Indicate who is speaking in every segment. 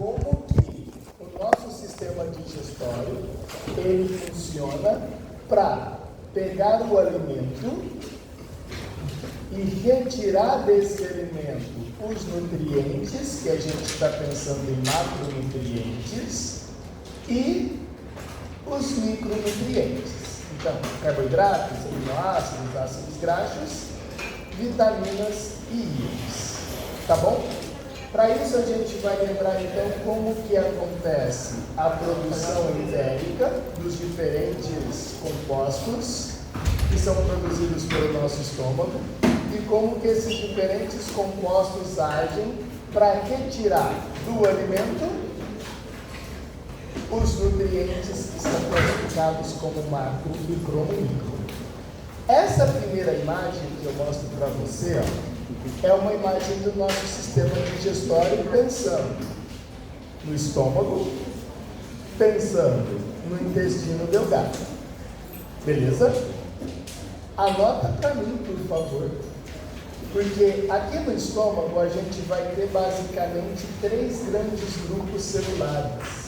Speaker 1: como que o nosso sistema digestório, ele funciona para pegar o alimento e retirar desse alimento os nutrientes, que a gente está pensando em macronutrientes, e os micronutrientes. Então, carboidratos, aminoácidos, ácidos graxos, vitaminas e íons. Tá bom? Para isso a gente vai lembrar então como que acontece a produção entérica dos diferentes compostos que são produzidos pelo nosso estômago e como que esses diferentes compostos agem para retirar do alimento os nutrientes que são classificados como macro e micro. Essa primeira imagem que eu mostro para você, é uma imagem do nosso sistema digestório pensando no estômago, pensando no intestino delgado. Beleza? Anota para mim, por favor, porque aqui no estômago a gente vai ter basicamente 3 grandes grupos celulares.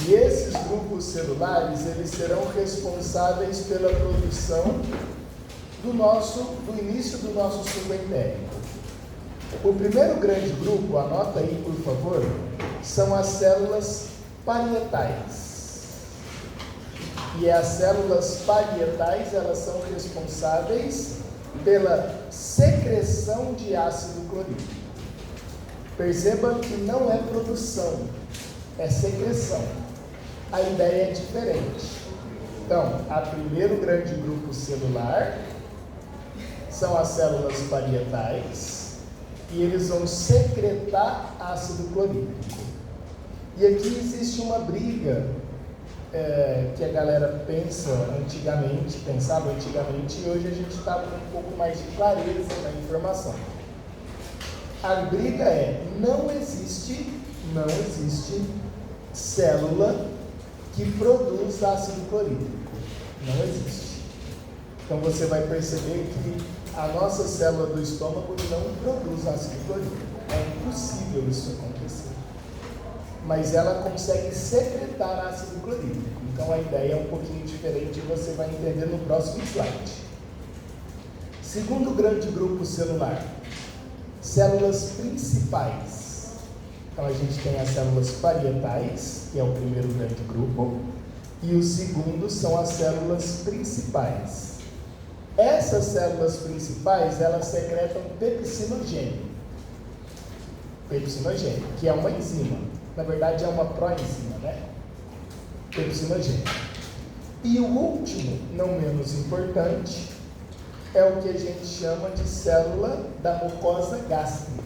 Speaker 1: E esses grupos celulares, eles serão responsáveis pela produção do início do nosso suco entérico. O primeiro grande grupo, anota aí por favor, são as células parietais. E as células parietais, elas são responsáveis pela secreção de ácido clorídrico. Perceba que não é produção, é secreção. A ideia é diferente. Então, o primeiro grande grupo celular são as células parietais e eles vão secretar ácido clorídrico. E aqui existe uma briga que a galera pensava antigamente e hoje a gente está com um pouco mais de clareza na informação. A briga é, não existe célula que produz ácido clorídrico. Não existe. Então você vai perceber que a nossa célula do estômago não produz ácido clorídrico. É impossível isso acontecer. Mas ela consegue secretar ácido clorídrico. Então a ideia é um pouquinho diferente e você vai entender no próximo slide. Segundo grande grupo celular, células principais. Então a gente tem as células parietais, que é o primeiro grande grupo, e o segundo são as células principais. Essas células principais, elas secretam pepsinogênio, que é uma enzima. Na verdade, é uma proenzima, né? Pepsinogênio. E o último, não menos importante, é o que a gente chama de célula da mucosa gástrica.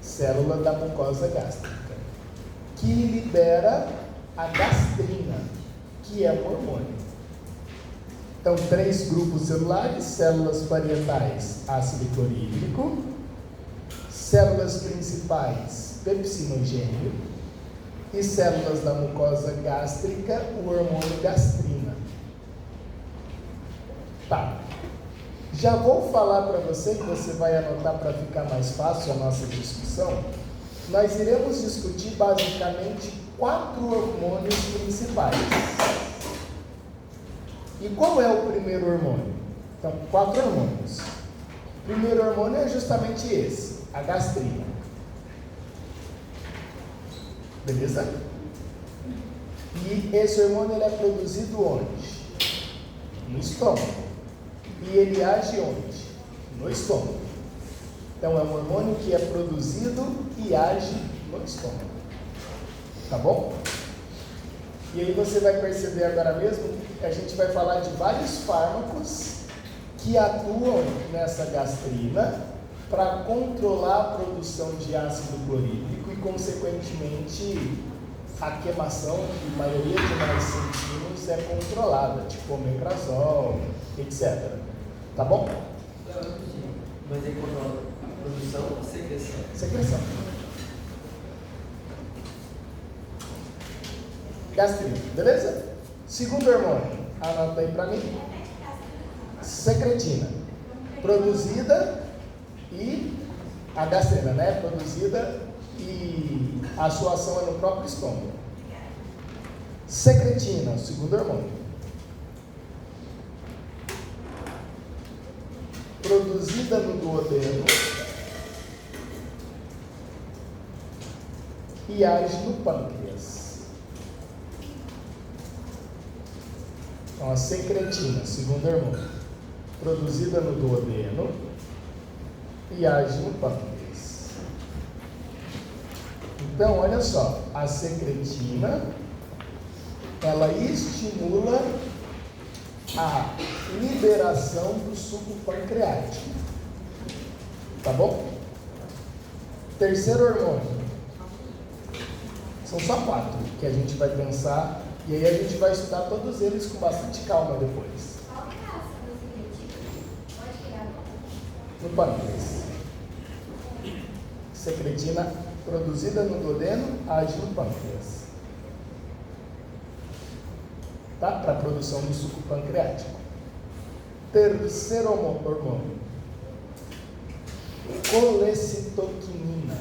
Speaker 1: Célula da mucosa gástrica, que libera a gastrina, que é um hormônio. Então, 3 grupos celulares: células parietais, ácido clorídrico; células principais, pepsinogênio; e células da mucosa gástrica, o hormônio gastrina. Tá. Já vou falar para você, que você vai anotar para ficar mais fácil a nossa discussão. Nós iremos discutir basicamente 4 hormônios principais. E qual é o primeiro hormônio? Então, 4 hormônios. O primeiro hormônio é justamente esse, a gastrina. Beleza? E esse hormônio ele é produzido onde? No estômago. E ele age onde? No estômago. Então é um hormônio que é produzido e age no estômago. Tá bom? E aí você vai perceber agora mesmo que a gente vai falar de vários fármacos que atuam nessa gastrina para controlar a produção de ácido clorídrico e, consequentemente, a queimação, que a maioria de nós sentimos, é controlada, tipo omeprazol, etc. Tá bom?
Speaker 2: Mas aí controla a produção ou secreção?
Speaker 1: Secreção. Gastrina, beleza? Segundo hormônio, anota aí para mim. Secretina. Produzida e a gastrina, né? Produzida e a sua ação é no próprio estômago. Secretina, o segundo hormônio. Produzida no duodeno e age no pâncreas. Então, a secretina, segundo hormônio, produzida no duodeno e age no pâncreas. Então, olha só, a secretina, ela estimula a liberação do suco pancreático. Tá bom? Terceiro hormônio. São só 4 que a gente vai pensar, e aí a gente vai estudar todos eles com bastante calma depois.
Speaker 3: Qual que é a ação da secretina? Pode criar
Speaker 1: No pâncreas. Secretina produzida no duodeno age no pâncreas. Tá? Para a produção do suco pancreático. Terceiro hormônio. Colecitoquinina.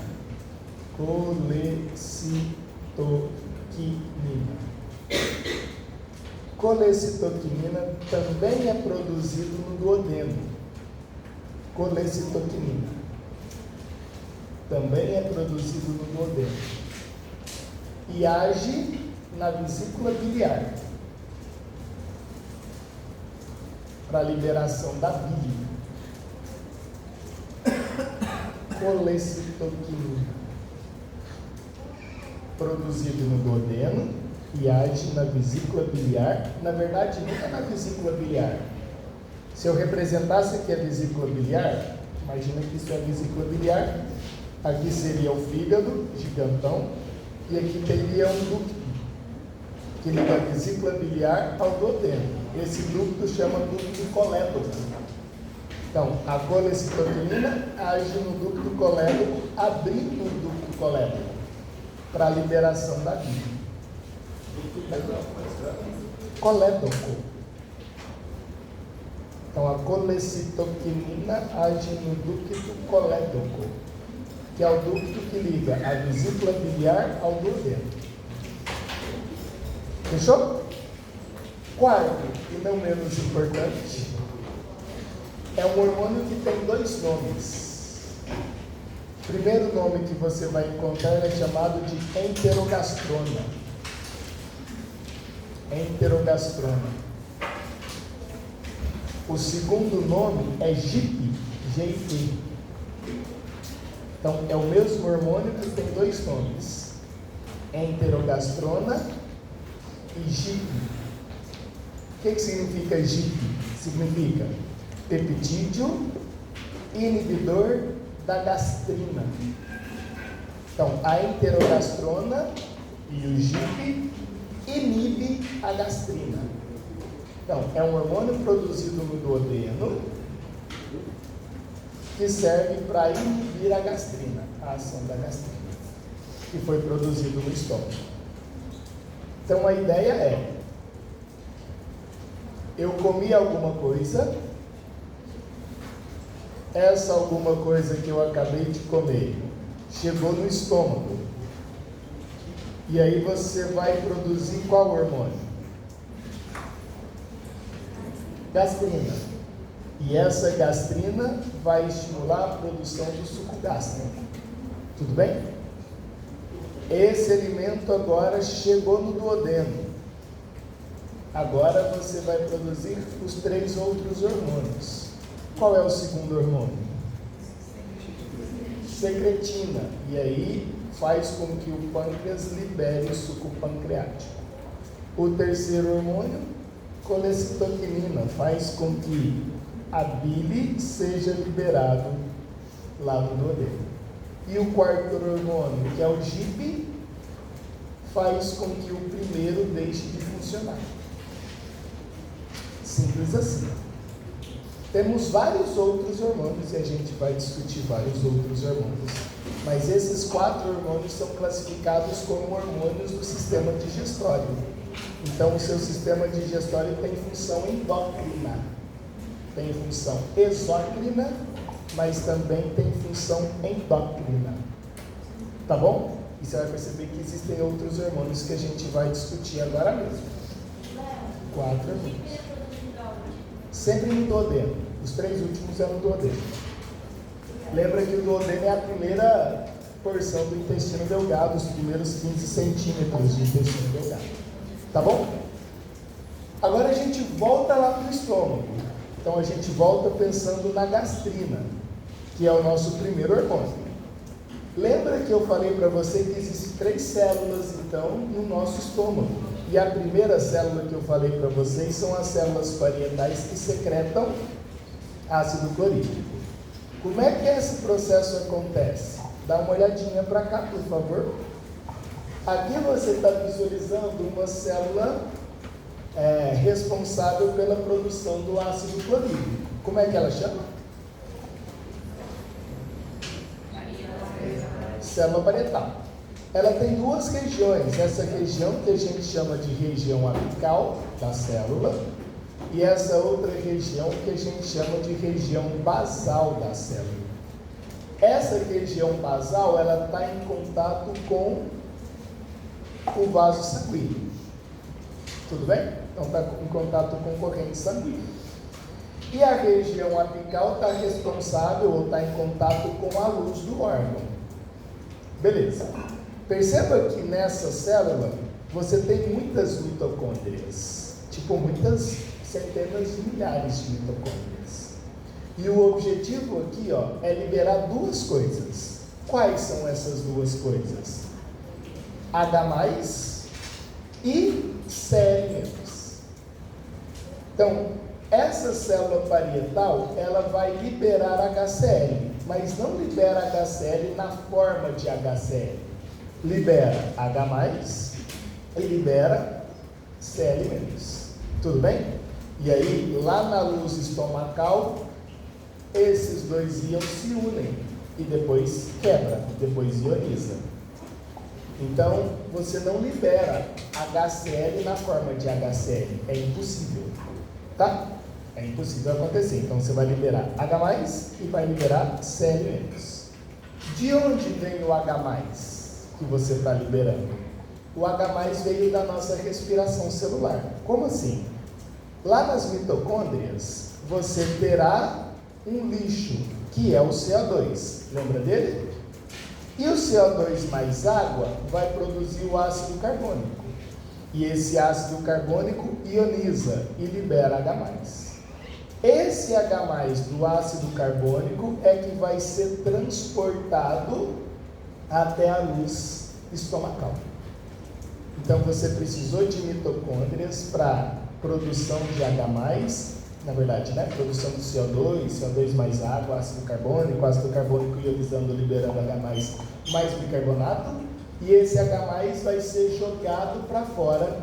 Speaker 1: Colecitoquinina também é produzido no duodeno. Colecitoquinina também é produzido no duodeno e age na vesícula biliar para a liberação da bile. Colecitoquinina produzido no duodeno e age na vesícula biliar. Na verdade, nunca na vesícula biliar. Se eu representasse aqui a vesícula biliar, imagina que isso é a vesícula biliar, aqui seria o fígado, gigantão, e aqui teria um ducto que liga a vesícula biliar ao duodeno. Esse ducto chama ducto colédoco. Então, a colecitoquinina age no ducto colédoco, abrindo o ducto colédoco para a liberação da bile. Colédoco. Então, a colecitoquinina age no ducto colédoco, que é o ducto que liga a vesícula biliar ao duodeno. Fechou? Quarto, e não menos importante, é um hormônio que tem 2 nomes. O primeiro nome que você vai encontrar é chamado de enterogastrona. Enterogastrona. O segundo nome é GIP, GIP. Então, é o mesmo hormônio que tem 2 nomes. Enterogastrona e GIP. O que significa GIP? Significa peptídeo inibidor da gastrina. Então, a enterogastrona e o GIP inibe a gastrina. Então, é um hormônio produzido no duodeno que serve para inibir a gastrina, a ação da gastrina, que foi produzido no estômago. Então, a ideia é: eu comi alguma coisa, essa alguma coisa que eu acabei de comer chegou no estômago, e aí você vai produzir qual hormônio? Gastrina. E essa gastrina vai estimular a produção do suco gástrico. Tudo bem? Esse alimento agora chegou no duodeno. Agora você vai produzir os 3 outros hormônios. Qual é o segundo hormônio? Secretina. E aí faz com que o pâncreas libere o suco pancreático. O terceiro hormônio, colecitoquinina, faz com que a bile seja liberado lá no duodeno. E o quarto hormônio, que é o GIP, faz com que o primeiro deixe de funcionar. Simples assim. Temos vários outros hormônios e a gente vai discutir vários outros hormônios. Mas esses 4 hormônios são classificados como hormônios do sistema digestório. Então, o seu sistema digestório tem função endócrina, tem função exócrina, mas também tem função endócrina. Tá bom? E você vai perceber que existem outros hormônios que a gente vai discutir agora mesmo. 4 hormônios. Sempre no duodeno. Os 3 últimos é no duodeno. Lembra que o duodeno é a primeira porção do intestino delgado, os primeiros 15 centímetros de intestino delgado. Tá bom? Agora a gente volta lá para o estômago. Então a gente volta pensando na gastrina, que é o nosso primeiro hormônio. Lembra que eu falei para você que existem 3 células, então, no nosso estômago. E a primeira célula que eu falei para vocês são as células parietais que secretam ácido clorídrico. Como é que esse processo acontece? Dá uma olhadinha para cá, por favor. Aqui você está visualizando uma célula responsável pela produção do ácido clorídrico. Como é que ela chama? Célula parietal. Ela tem 2 regiões, essa região que a gente chama de região apical da célula e essa outra região que a gente chama de região basal da célula. Essa região basal, ela está em contato com o vaso sanguíneo. Tudo bem? Então está em contato com corrente sanguínea. E a região apical está responsável ou está em contato com a luz do órgão. Beleza. Perceba que nessa célula você tem muitas mitocôndrias, tipo muitas centenas de milhares de mitocôndrias. E o objetivo aqui, é liberar 2 coisas. Quais são essas 2 coisas? H+ e Cl-. Então, essa célula parietal, ela vai liberar HCl, mas não libera HCl na forma de HCl. Libera H+ e libera Cl-. Tudo bem? E aí, lá na luz estomacal, esses 2 íons se unem e depois quebra, depois ioniza. Então, você não libera HCl na forma de HCl. É impossível. Tá? É impossível acontecer. Então, você vai liberar H+ e vai liberar Cl-. De onde vem o H+ que você está liberando? O H+ veio da nossa respiração celular. Como assim? Lá nas mitocôndrias, você terá um lixo, que é o CO2. Lembra dele? E o CO2 mais água vai produzir o ácido carbônico. E esse ácido carbônico ioniza e libera H+. Esse H+ do ácido carbônico é que vai ser transportado até a luz estomacal. Então você precisou de mitocôndrias para produção de H+, na verdade, produção de CO2 mais água, ácido carbônico ionizando, liberando H+, mais bicarbonato, e esse H+ vai ser jogado para fora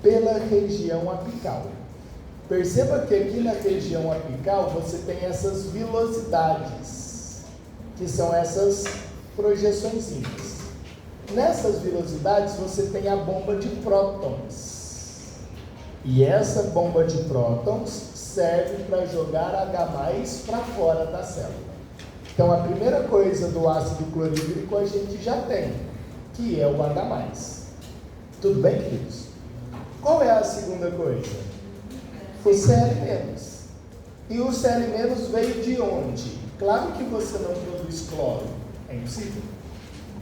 Speaker 1: pela região apical. Perceba que aqui na região apical você tem essas vilosidades, que são essas projeçõezinhas. Nessas vilosidades você tem a bomba de prótons. E essa bomba de prótons serve para jogar H+ para fora da célula. Então a primeira coisa do ácido clorídrico a gente já tem, que é o H+. Tudo bem, queridos? Qual é a segunda coisa? O Cl-. E o Cl- veio de onde? Claro que você não produz cloro, é impossível.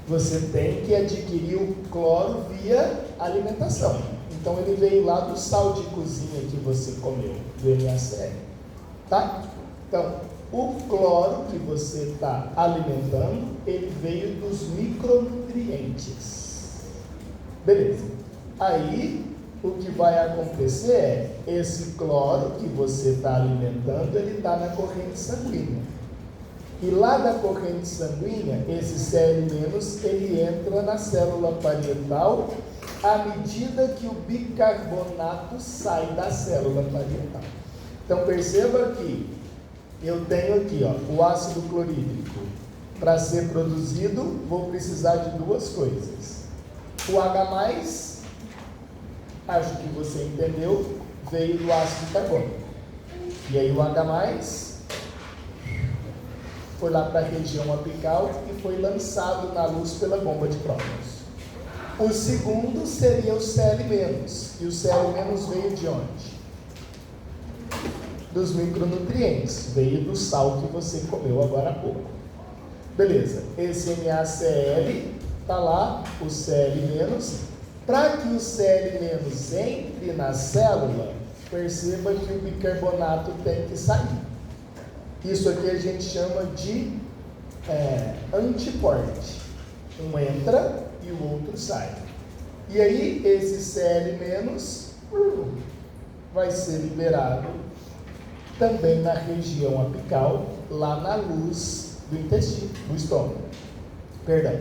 Speaker 1: Você tem que adquirir o cloro via alimentação. Então ele veio lá do sal de cozinha que você comeu, do NaCl. Tá? Então, o cloro que você está alimentando, ele veio dos micronutrientes. Beleza. Aí, o que vai acontecer é, esse cloro que você está alimentando, ele está na corrente sanguínea. E lá da corrente sanguínea, esse Cl- ele entra na célula parietal à medida que o bicarbonato sai da célula parietal. Então perceba que eu tenho aqui o ácido clorídrico. Para ser produzido, vou precisar de 2 coisas. O H+, acho que você entendeu, veio do ácido carbônico. E aí o H+ foi lá para a região apical e foi lançado na luz pela bomba de prótons. O segundo seria o Cl-. E o Cl- veio de onde? Dos micronutrientes. Veio do sal que você comeu agora há pouco. Beleza. Esse NaCl, está lá, o Cl-. Para que o Cl- entre na célula, perceba que o bicarbonato tem que sair. Isso aqui a gente chama de antiporte. Um entra e o outro sai. E aí, esse Cl- vai ser liberado também na região apical, lá na luz do intestino, do estômago. Perdão.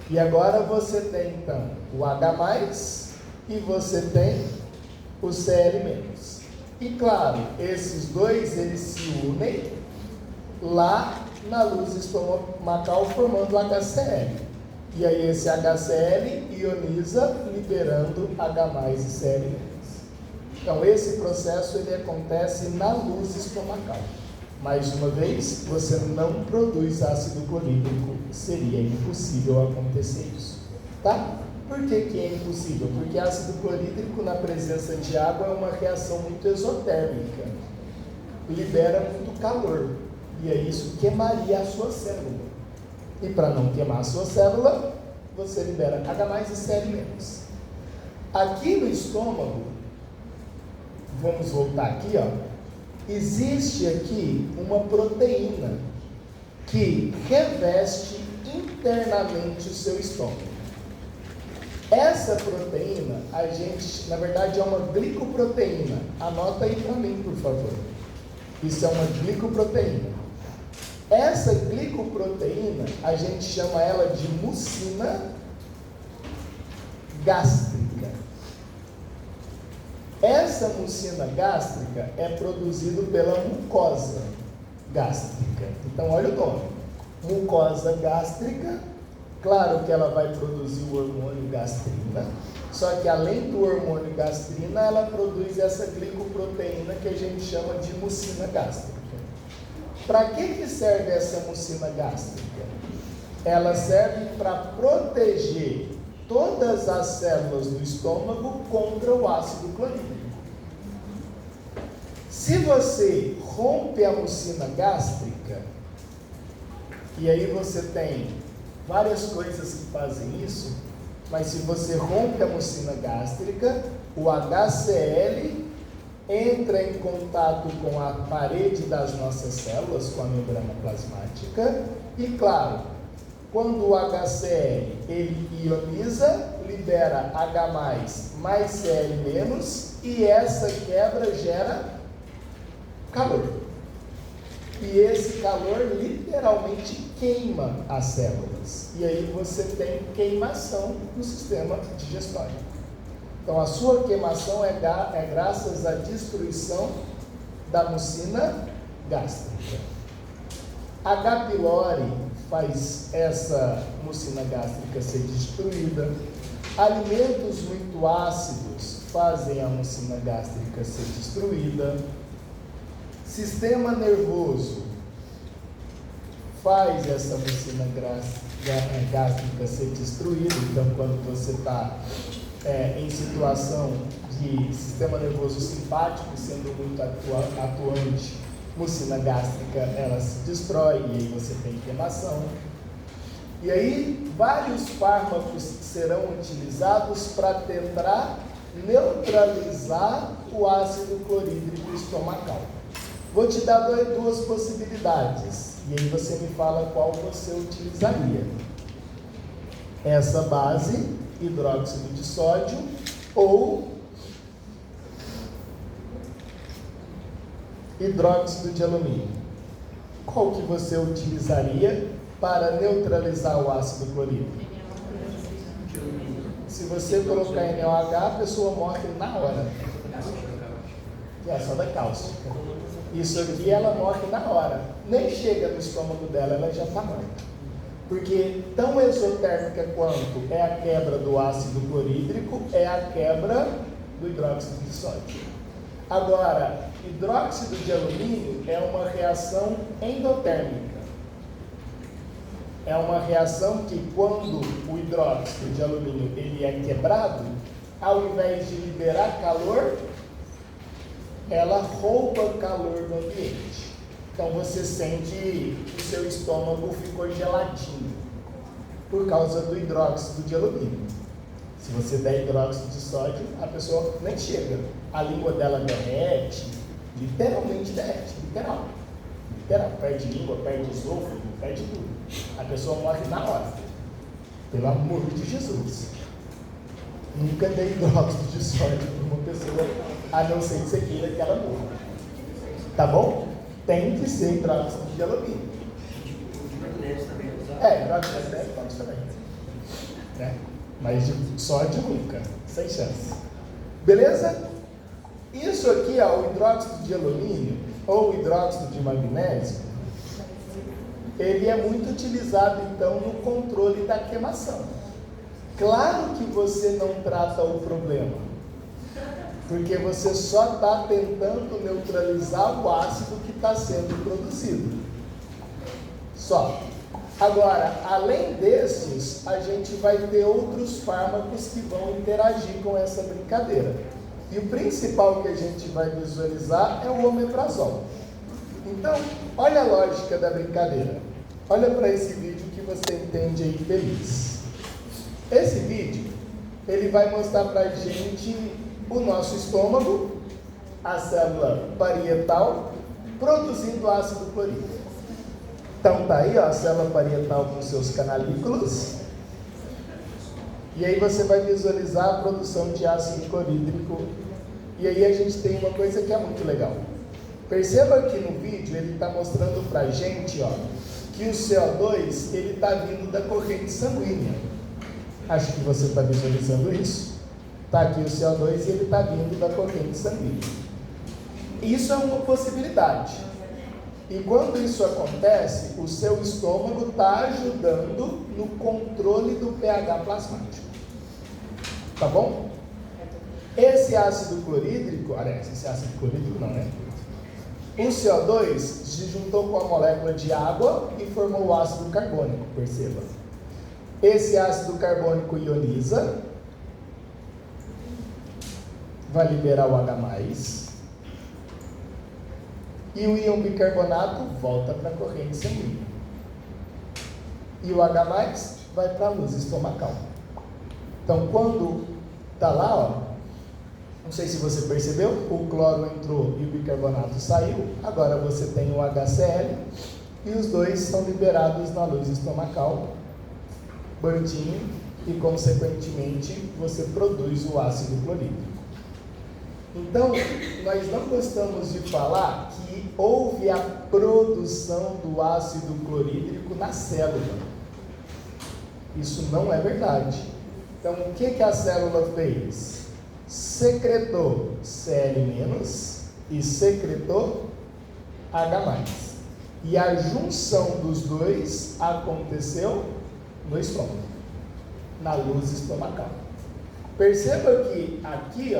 Speaker 1: E agora você tem, então, o H+, e você tem o Cl-. E, claro, esses dois, eles se unem lá na luz estomacal, formando o HCl. E aí esse HCl ioniza, liberando H+ e Cl-. Então, esse processo, ele acontece na luz estomacal. Mais uma vez, você não produz ácido clorídrico, seria impossível acontecer isso, tá? Por que que é impossível? Porque ácido clorídrico na presença de água é uma reação muito exotérmica, libera muito calor, e aí isso queimaria a sua célula. E para não queimar a sua célula, você libera H+ e Cl-. Aqui no estômago, vamos voltar aqui, ó. Existe aqui uma proteína que reveste internamente o seu estômago. Essa proteína, a gente, na verdade, é uma glicoproteína. Anota aí para mim, por favor. Isso é uma glicoproteína. Essa glicoproteína, a gente chama ela de mucina gástrica. Essa mucina gástrica é produzida pela mucosa gástrica. Então, olha o nome. Mucosa gástrica, claro que ela vai produzir o hormônio gastrina, só que além do hormônio gastrina, ela produz essa glicoproteína que a gente chama de mucina gástrica. Para que serve essa mucina gástrica? Ela serve para proteger todas as células do estômago contra o ácido clorídrico. Se você rompe a mucina gástrica, e aí você tem várias coisas que fazem isso, mas se você rompe a mucina gástrica, o HCl entra em contato com a parede das nossas células, com a membrana plasmática, e claro, quando o HCl ele ioniza, libera H+ mais Cl-, e essa quebra gera calor. E esse calor literalmente queima as células. E aí você tem queimação no sistema digestório. Então a sua queimação é graças à destruição da mucina gástrica. H. pylori faz essa mucina gástrica ser destruída. Alimentos muito ácidos fazem a mucina gástrica ser destruída. Sistema nervoso faz essa mucina gástrica ser destruída. Então, quando você está em situação de sistema nervoso simpático sendo muito atuante, mucina gástrica ela se destrói e aí você tem queimação. E aí vários fármacos serão utilizados para tentar neutralizar o ácido clorídrico estomacal. Vou te dar duas possibilidades e aí você me fala qual você utilizaria. Essa base, hidróxido de sódio, ou hidróxido de alumínio. Qual que você utilizaria para neutralizar o ácido clorídrico? Se você colocar NaOH, a pessoa morre na hora. É só da cáustica. Isso aqui ela morre na hora. Nem chega no estômago dela, ela já está morta. Porque tão exotérmica quanto é a quebra do ácido clorídrico, é a quebra do hidróxido de sódio. Agora, hidróxido de alumínio é uma reação endotérmica. é uma reação que quando o hidróxido de alumínio ele é quebrado, ao invés de liberar calor, ela rouba calor do ambiente. Então você sente que o seu estômago ficou geladinho por causa do hidróxido de alumínio. Se você der hidróxido de sódio, a pessoa nem chega. A língua dela derrete, literalmente derrete, literal. Perde língua, perde esôfago, perde tudo. A pessoa morre na hora. Pelo amor de Jesus. Nunca dei hidróxido de sódio para uma pessoa, a não ser que você queira que ela morra. Tá bom? Tem que ser hidróxido de alumínio.
Speaker 2: Hidróxido também
Speaker 1: Hidróxido de leve pode também. Né? Mas de sódio nunca, sem chance. Beleza? Isso aqui, o hidróxido de alumínio ou hidróxido de magnésio, ele é muito utilizado então no controle da queimação. Claro que você não trata o problema, porque você só está tentando neutralizar o ácido que está sendo produzido. Só. Agora, além desses, a gente vai ter outros fármacos que vão interagir com essa brincadeira. E o principal que a gente vai visualizar é o omeprazol. Então, olha a lógica da brincadeira. Olha para esse vídeo que você entende aí feliz. Esse vídeo, ele vai mostrar para a gente o nosso estômago, a célula parietal, produzindo ácido clorídrico. Então tá aí, a célula parietal com seus canalículos. E aí você vai visualizar a produção de ácido clorídrico. E aí a gente tem uma coisa que é muito legal. Perceba que no vídeo ele está mostrando pra gente, que o CO2 ele está vindo da corrente sanguínea. Acho que você está visualizando isso. Está aqui o CO2 e ele está vindo da corrente sanguínea. Isso é uma possibilidade. E quando isso acontece, o seu estômago está ajudando no controle do pH plasmático. Tá bom? Esse ácido clorídrico, esse ácido clorídrico não, né? O CO2 se juntou com a molécula de água e formou o ácido carbônico, perceba. Esse ácido carbônico ioniza, vai liberar o H+, e o íon bicarbonato volta para a corrente sanguínea. E o H+, vai para a luz estomacal. Então, quando está lá, não sei se você percebeu, o cloro entrou e o bicarbonato saiu, agora você tem o HCl, e os dois são liberados na luz estomacal, bonitinho, e consequentemente você produz o ácido clorídrico. Então, nós não gostamos de falar que houve a produção do ácido clorídrico na célula. Isso não é verdade. Então, o que a célula fez? Secretou Cl- e secretou H+. E a junção dos dois aconteceu no estômago, na luz estomacal. Perceba que aqui,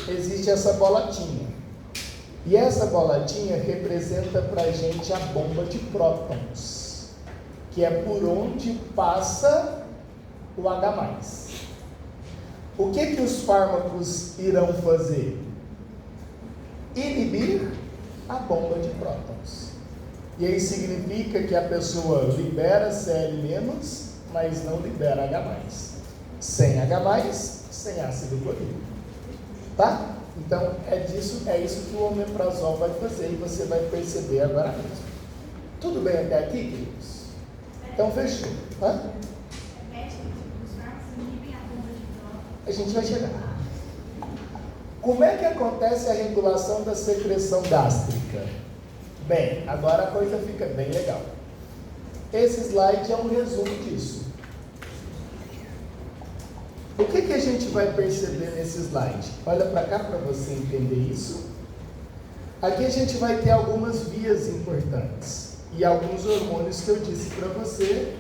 Speaker 1: existe essa bolotinha. E essa bolotinha representa para a gente a bomba de prótons, que é por onde passa o H+. O que os fármacos irão fazer? Inibir a bomba de prótons. E aí significa que a pessoa libera Cl-, mas não libera H+. Sem H+, sem ácido clorídrico. Tá? Então, é isso que o omeprazol vai fazer e você vai perceber agora mesmo. Tudo bem até aqui, queridos? Então, fechou. Hã? A gente vai chegar. Como é que acontece a regulação da secreção gástrica? Bem, agora a coisa fica bem legal. Esse slide é um resumo disso. O que a gente vai perceber nesse slide? Olha para cá para você entender isso. Aqui a gente vai ter algumas vias importantes e alguns hormônios que eu disse para você,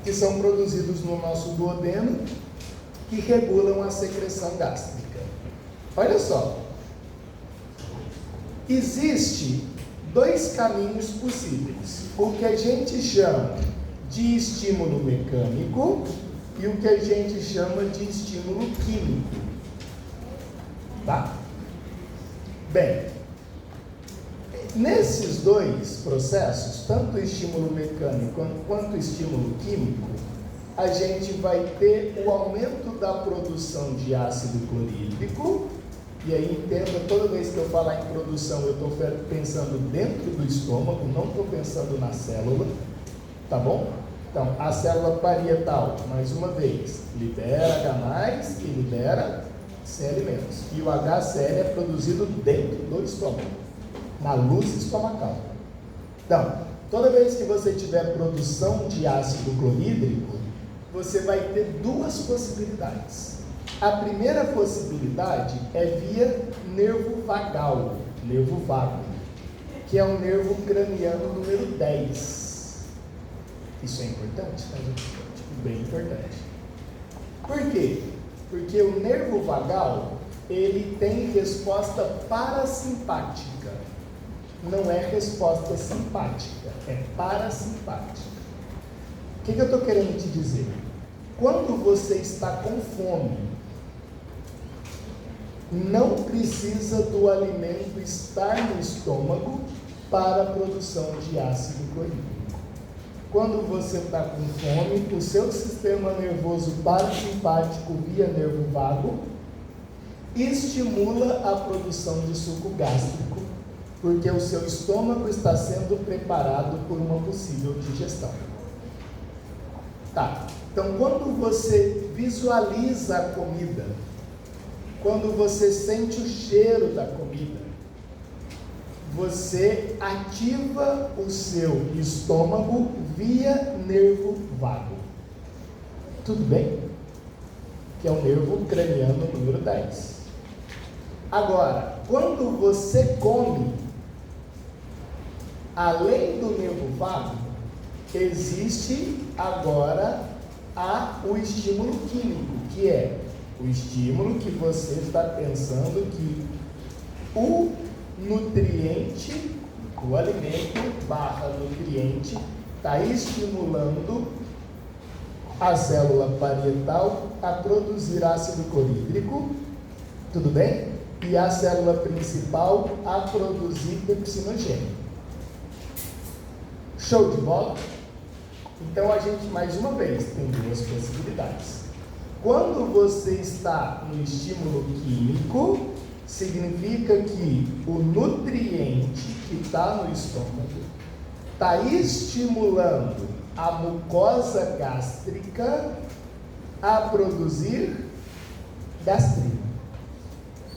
Speaker 1: que são produzidos no nosso duodeno, que regulam a secreção gástrica. Olha só. Existe dois caminhos possíveis. O que a gente chama de estímulo mecânico e o que a gente chama de estímulo químico. Tá? Bem, nesses dois processos, tanto o estímulo mecânico quanto o estímulo químico, a gente vai ter o aumento da produção de ácido clorídrico. E aí entenda, toda vez que eu falar em produção, eu estou pensando dentro do estômago, não estou pensando na célula, tá bom? Então, a célula parietal, mais uma vez, libera H+, e libera Cl-. E o HCl é produzido dentro do estômago, na luz estomacal. Então, toda vez que você tiver produção de ácido clorídrico, você vai ter duas possibilidades. A primeira possibilidade é via nervo vagal, nervo vago, que é o nervo craniano número 10. Isso é importante, tá, gente? Bem importante. Por quê? Porque o nervo vagal, ele tem resposta parasimpática. Não é resposta simpática, é parasimpática. O que eu estou querendo te dizer? Quando você está com fome, não precisa do alimento estar no estômago para a produção de ácido clorídrico. Quando você está com fome, o seu sistema nervoso parasimpático via nervo vago estimula a produção de suco gástrico, porque o seu estômago está sendo preparado por uma possível digestão. Tá, então quando você visualiza a comida, quando você sente o cheiro da comida, você ativa o seu estômago via nervo vago. Tudo bem? Que é o nervo craniano número 10. Agora, quando você come, além do nervo vago, existe agora o estímulo químico, que é o estímulo que você está pensando que o nutriente, o alimento / nutriente, está estimulando a célula parietal a produzir ácido clorídrico, tudo bem? E a célula principal a produzir pepsinogênio. Show de bola? Então a gente, mais uma vez, tem duas possibilidades. Quando você está no estímulo químico, significa que o nutriente que está no estômago está estimulando a mucosa gástrica a produzir gastrina.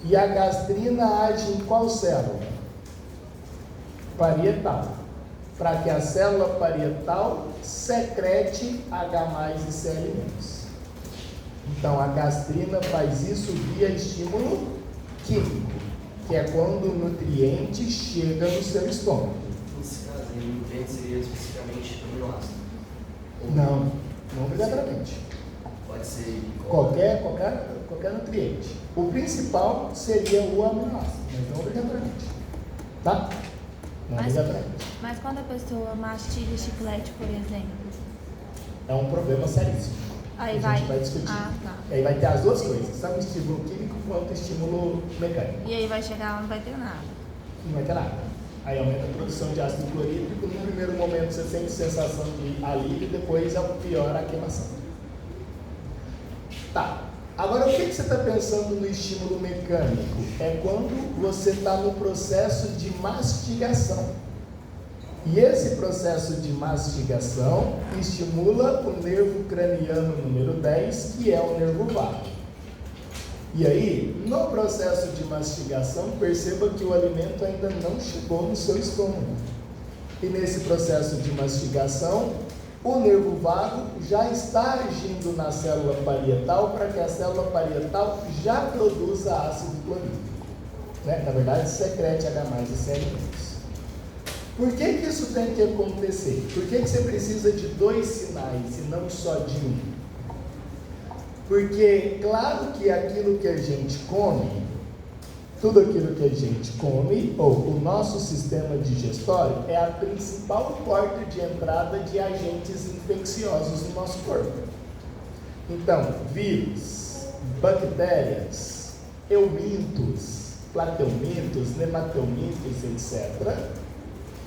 Speaker 1: E a gastrina age em qual célula? Parietal. Para que a célula parietal secrete H+ e Cl-. Então a gastrina faz isso via estímulo químico, que é quando o nutriente chega no seu estômago.
Speaker 2: Nesse caso, o nutriente seria especificamente aminoácido?
Speaker 1: Não obrigatoriamente.
Speaker 2: Pode ser
Speaker 1: Qualquer nutriente. O principal seria o aminoácido, mas não obrigatoriamente. Tá? Não obrigatoriamente.
Speaker 4: Mas quando a pessoa mastiga chiclete, por exemplo?
Speaker 1: É um problema seríssimo.
Speaker 4: Aí
Speaker 1: a gente vai discutir.
Speaker 4: Ah, tá.
Speaker 1: Aí vai ter as duas coisas, tanto o estímulo químico quanto o estímulo mecânico.
Speaker 4: E aí vai chegar lá, não vai ter nada.
Speaker 1: Não vai ter nada. Aí aumenta a produção de ácido clorídrico. No primeiro momento você sente sensação de alívio, depois piora a queimação. Tá. Agora o que você está pensando no estímulo mecânico? É quando você está no processo de mastigação. E esse processo de mastigação estimula o nervo craniano número 10, que é o nervo vago. E aí, no processo de mastigação, perceba que o alimento ainda não chegou no seu estômago. E nesse processo de mastigação, o nervo vago já está agindo na célula parietal para que a célula parietal já produza ácido clorídrico. Na verdade, secrete H+ e Cl-. Por que isso tem que acontecer? Por que você precisa de dois sinais e não só de um? Porque, claro que aquilo que a gente come tudo aquilo que a gente come, ou o nosso sistema digestório, é a principal porta de entrada de agentes infecciosos no nosso corpo. Então, vírus, bactérias, eumintos, plateumintos, nemateumintos, etc.,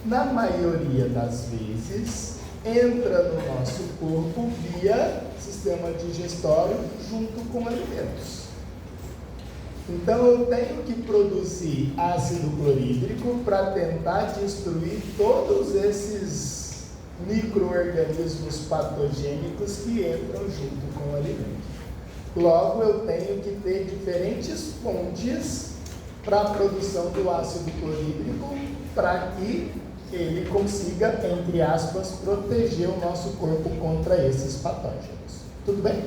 Speaker 1: na maioria das vezes, entra no nosso corpo via sistema digestório junto com alimentos. Então eu tenho que produzir ácido clorídrico para tentar destruir todos esses micro-organismos patogênicos que entram junto com o alimento. Logo, eu tenho que ter diferentes fontes para a produção do ácido clorídrico para que ele consiga, entre aspas, proteger o nosso corpo contra esses patógenos. Tudo bem?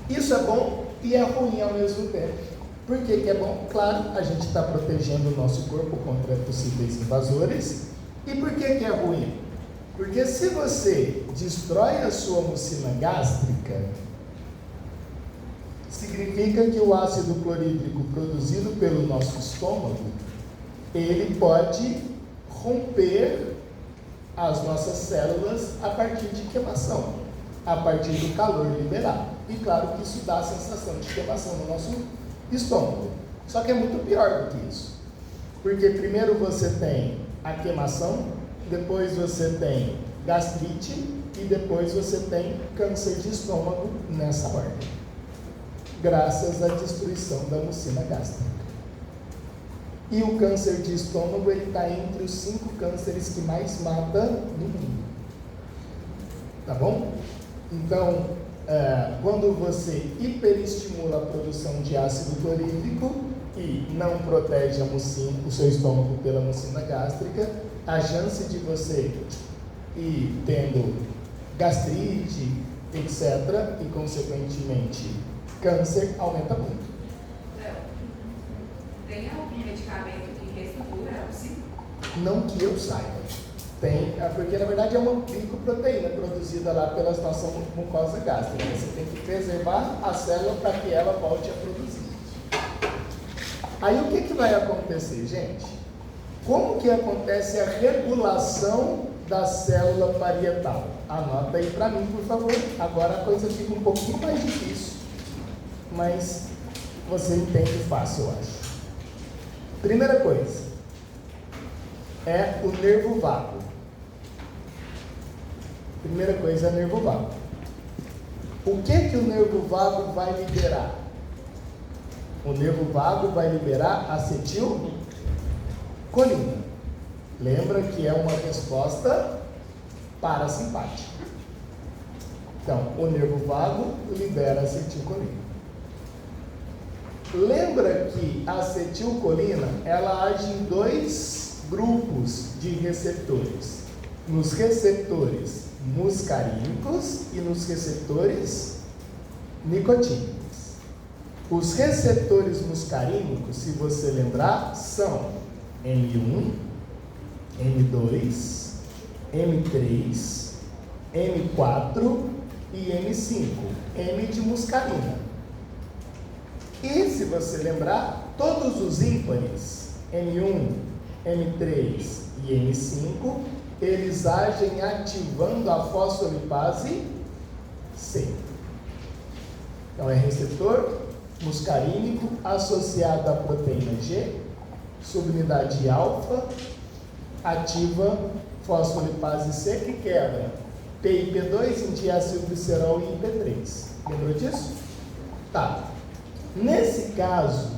Speaker 1: Isso é bom e é ruim ao mesmo tempo. Por que que é bom? Claro, a gente está protegendo o nosso corpo contra possíveis invasores. E por que que é ruim? Porque se você destrói a sua mucina gástrica, significa que o ácido clorídrico produzido pelo nosso estômago, ele pode romper as nossas células a partir de queimação, a partir do calor liberado. E claro que isso dá a sensação de queimação no nosso estômago. Só que é muito pior do que isso. Porque primeiro você tem a queimação, depois você tem gastrite e depois você tem câncer de estômago nessa ordem. Graças à destruição da mucina gástrica. E o câncer de estômago, ele está entre os 5 cânceres que mais mata no mundo. Tá bom? Então, quando você hiperestimula a produção de ácido clorídrico e não protege o seu estômago pela mucina gástrica, a chance de você ir tendo gastrite, etc., e consequentemente câncer, aumenta muito.
Speaker 5: Tem algum medicamento que reestrutura o ciclo?
Speaker 1: Não que eu saiba. Tem, porque na verdade é uma glicoproteína produzida lá pela nossa mucosa gástrica. Você tem que preservar a célula para que ela volte a produzir. Aí o que vai acontecer, gente? Como que acontece a regulação da célula parietal? Anota aí para mim, por favor. Agora a coisa fica um pouquinho mais difícil, mas você entende fácil, eu acho. Primeira coisa é o nervo vago. Primeira coisa é o nervo vago. O que o nervo vago vai liberar? O nervo vago vai liberar acetilcolina. Lembra que é uma resposta parasimpática. Então, o nervo vago libera acetilcolina. Lembra que a acetilcolina, ela age em 2 grupos de receptores. Nos receptores muscarínicos e nos receptores nicotínicos. Os receptores muscarínicos, se você lembrar, são M1, M2, M3, M4 e M5. M de muscarina. E se você lembrar, todos os ímpares, M1, M3 e M5, eles agem ativando a fosfolipase C. Então é receptor muscarínico associado à proteína G, subunidade alfa, ativa fosfolipase C que quebra PIP2 em diacilglicerol e IP3. Lembrou disso? Tá. Nesse caso,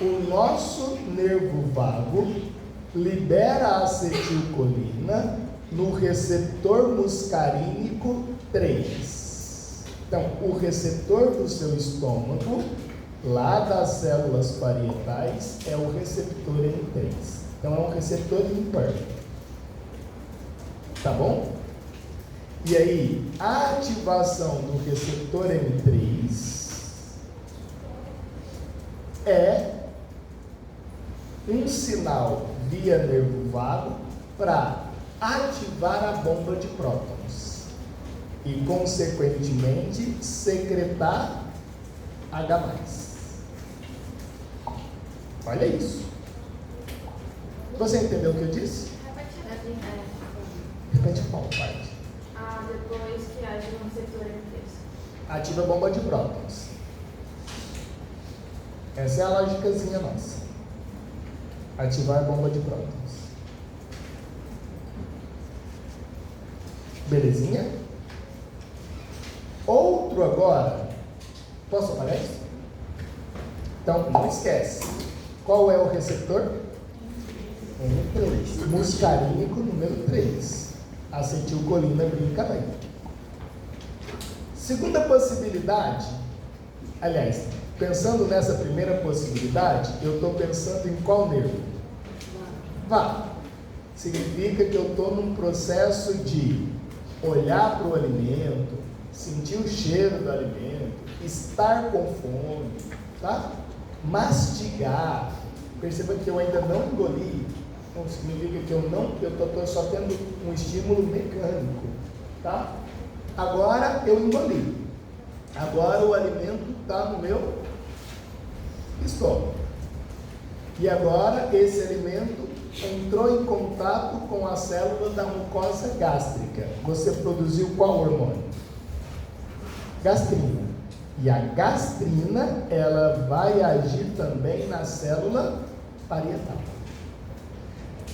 Speaker 1: o nosso nervo vago libera a acetilcolina no receptor muscarínico 3. Então, o receptor do seu estômago, lá das células parietais, é o receptor M3. Então, é um receptor ímpar. Tá bom? E aí, a ativação do receptor M3 é um sinal via nervo vago para ativar a bomba de prótons e, consequentemente, secretar H+. Olha isso. Você entendeu o que eu disse? Repete qual parte?
Speaker 3: Depois que age no receptor M3.
Speaker 1: Ativa a bomba de prótons. Essa é a lógicazinha nossa. Ativar a bomba de prótons. Belezinha? Outro agora. Posso apagar isso? Então, não esquece. Qual é o receptor? M3. Muscarínico número 3. Acetilcolina brincamento. Segunda possibilidade. Aliás, pensando nessa primeira possibilidade, eu estou pensando em qual nervo? Vá. Significa que eu estou num processo de olhar para o alimento, sentir o cheiro do alimento, estar com fome, tá? Mastigar. Perceba que eu ainda não engoli. Não significa que eu estou só tendo um estímulo mecânico, tá? Agora eu engoli. Agora o alimento está no meu estômago. E agora esse alimento entrou em contato com a célula da mucosa gástrica. Você produziu qual hormônio? Gastrina. E a gastrina, ela vai agir também na célula parietal.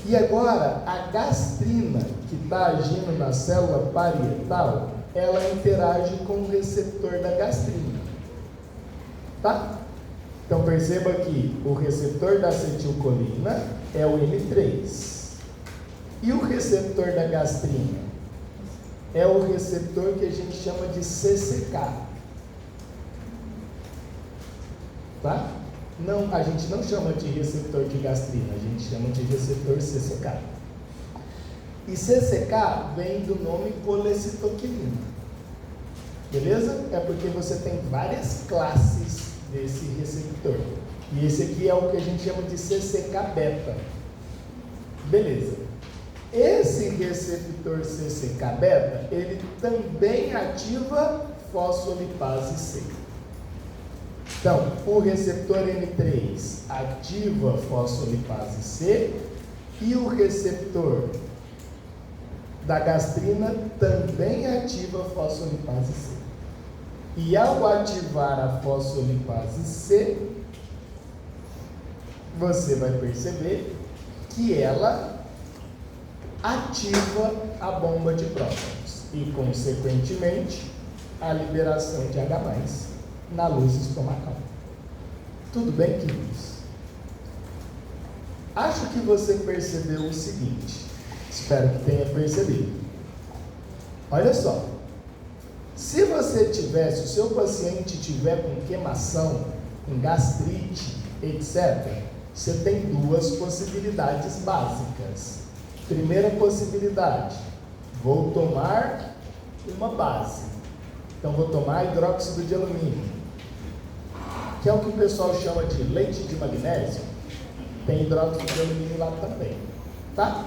Speaker 1: E agora, a gastrina que está agindo na célula parietal, ela interage com o receptor da gastrina. Tá? Então perceba que o receptor da acetilcolina é o M3. E o receptor da gastrina é o receptor que a gente chama de CCK. Tá? Não, a gente não chama de receptor de gastrina, a gente chama de receptor CCK. E CCK vem do nome colecitoquinina. Beleza? É porque você tem várias classes desse receptor. E esse aqui é o que a gente chama de CCK-beta. Beleza. Esse receptor CCK-beta, ele também ativa fosfolipase C. Então, o receptor M3 ativa fosfolipase C e o receptor da gastrina também ativa fosfolipase C. E ao ativar a fosfolipase C, você vai perceber que ela ativa a bomba de prótons e, consequentemente, a liberação de H+, na luz estomacal. Tudo bem, queridos? Acho que você percebeu o seguinte. Espero que tenha percebido. Olha só. Se você tivesse, o seu paciente tiver com queimação, com gastrite, etc., você tem duas possibilidades básicas. Primeira possibilidade, vou tomar uma base. Então, vou tomar hidróxido de alumínio, que é o que o pessoal chama de leite de magnésio. Tem hidróxido de alumínio lá também, tá?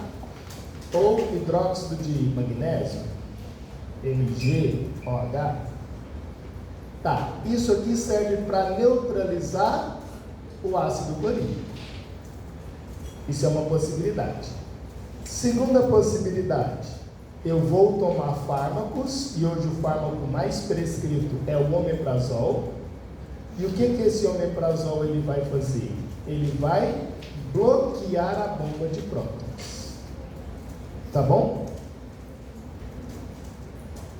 Speaker 1: Ou hidróxido de magnésio, MgOH. Tá, isso aqui serve para neutralizar o ácido clorídrico. Isso é uma possibilidade. Segunda possibilidade, eu vou tomar fármacos, e hoje o fármaco mais prescrito é o omeprazol. E o que esse omeprazol ele vai fazer? Ele vai bloquear a bomba de prótons. Tá bom?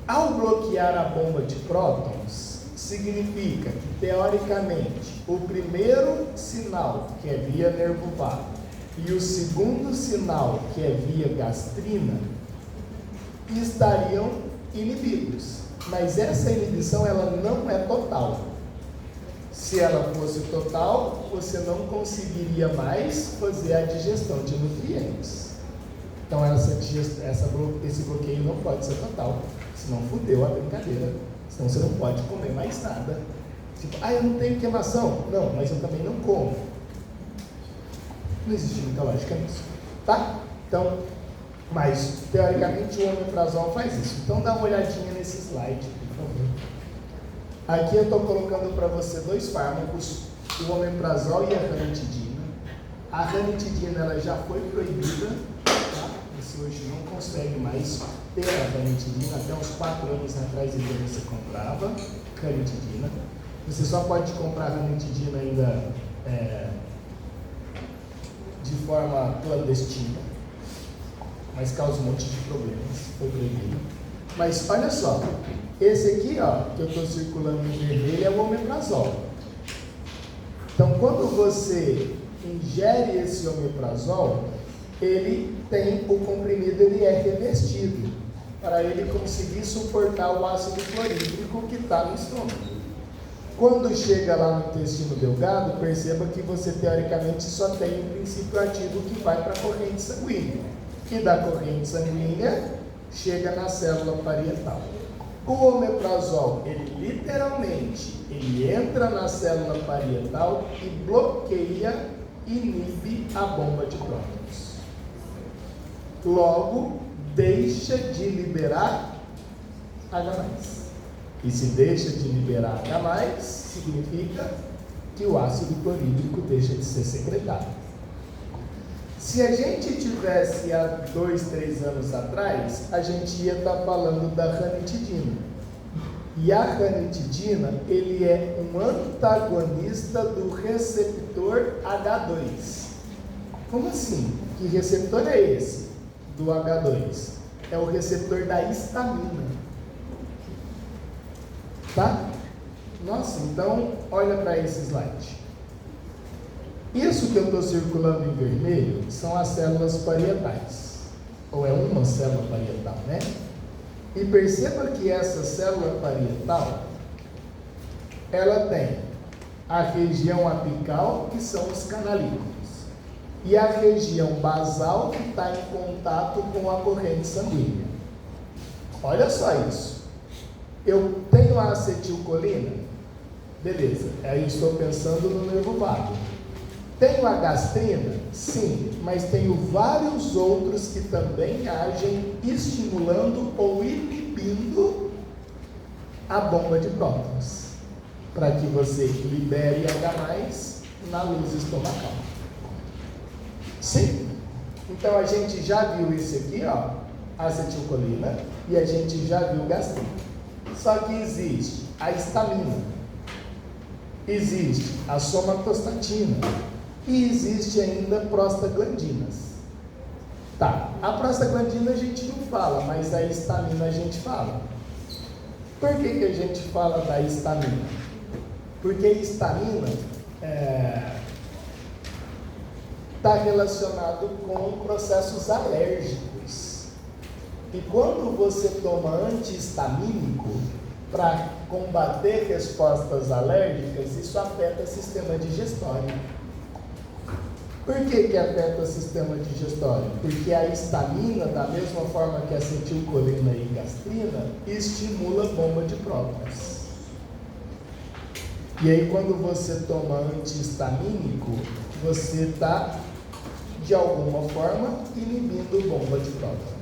Speaker 1: Ao bloquear a bomba de prótons, significa que, teoricamente, o primeiro sinal, que é via nervo vago, e o segundo sinal, que é via gastrina, estariam inibidos. Mas essa inibição, ela não é total. Se ela fosse total, você não conseguiria mais fazer a digestão de nutrientes. Então, esse bloqueio não pode ser total, senão fudeu a brincadeira. Senão você não pode comer mais nada. Tipo, eu não tenho queimação. Não, mas eu também não como. Não existe muita lógica nisso, tá? Então, mas, teoricamente, o omeprazol faz isso. Então, dá uma olhadinha nesse slide, por favor. Aqui eu estou colocando para você dois fármacos, o omeprazol e a ranitidina. A ranitidina ela já foi proibida, tá? Você hoje não consegue mais ter a ranitidina. Até uns 4 anos atrás você comprava ranitidina. Você só pode comprar ranitidina ainda de forma clandestina, mas causa um monte de problemas, foi proibido. Mas olha só, esse aqui ó, que eu estou circulando em vermelho é o omeprazol. Então quando você ingere esse omeprazol, ele tem o comprimido, ele é revestido para ele conseguir suportar o ácido clorídrico que está no estômago. Quando chega lá no intestino delgado, perceba que você teoricamente só tem um princípio ativo que vai para a corrente sanguínea. E da corrente sanguínea chega na célula parietal. O omeprazol, ele literalmente, ele entra na célula parietal e bloqueia, inibe a bomba de prótons. Logo, deixa de liberar H+. E se deixa de liberar H+, significa que o ácido clorídrico deixa de ser secretado. Se a gente tivesse há 2, 3 anos atrás, a gente ia estar falando da ranitidina. E a ranitidina, ele é um antagonista do receptor H2. Como assim? Que receptor é esse do H2? É o receptor da histamina. Tá? Nossa, então olha para esse slide. Isso que eu estou circulando em vermelho são as células parietais, ou é uma célula parietal, né? E perceba que essa célula parietal, ela tem a região apical, que são os canalículos, e a região basal, que está em contato com a corrente sanguínea. Olha só isso. Eu tenho a acetilcolina? Beleza, aí eu estou pensando no nervo vago. Tenho a gastrina? Sim, mas tenho vários outros que também agem estimulando ou inibindo a bomba de prótons, para que você libere H+ na luz estomacal. Sim? Então a gente já viu isso aqui, ó, acetilcolina, e a gente já viu gastrina. Só que existe a histamina, existe a somatostatina e existe ainda prostaglandinas. Tá, a prostaglandina a gente não fala, mas a histamina a gente fala. Por que a gente fala da histamina? Porque a histamina está relacionado com processos alérgicos. E quando você toma antihistamínico para combater respostas alérgicas, isso afeta o sistema digestório. Por que afeta o sistema digestório? Porque a histamina, da mesma forma que a acetilcolina e gastrina, estimula a bomba de prótons. E aí quando você toma antihistamínico, você está, de alguma forma, inibindo bomba de prótons.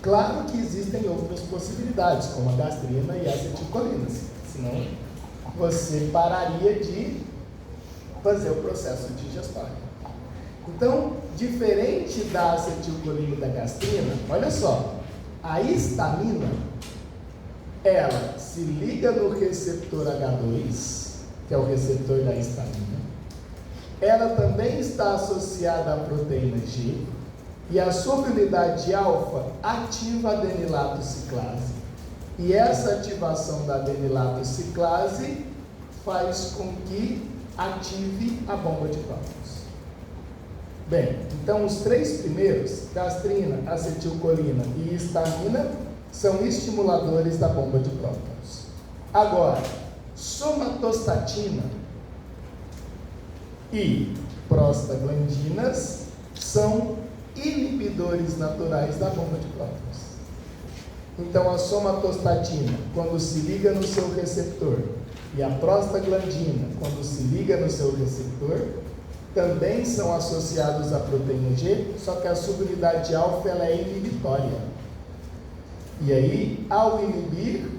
Speaker 1: Claro que existem outras possibilidades, como a gastrina e a acetilcolina, senão você pararia de fazer o processo digestório. Então, diferente da acetilcolina e da gastrina, olha só, a histamina, ela se liga no receptor H2, que é o receptor da histamina, ela também está associada à proteína G, e a subunidade alfa ativa a adenilato ciclase. E essa ativação da adenilato ciclase faz com que ative a bomba de prótons. Bem, então os 3 primeiros, gastrina, acetilcolina e histamina, são estimuladores da bomba de prótons. Agora, somatostatina e prostaglandinas são inibidores naturais da bomba de prótons. Então a somatostatina, quando se liga no seu receptor, e a prostaglandina, quando se liga no seu receptor, também são associados à proteína G, só que a subunidade alfa ela é inibitória. E aí, ao inibir,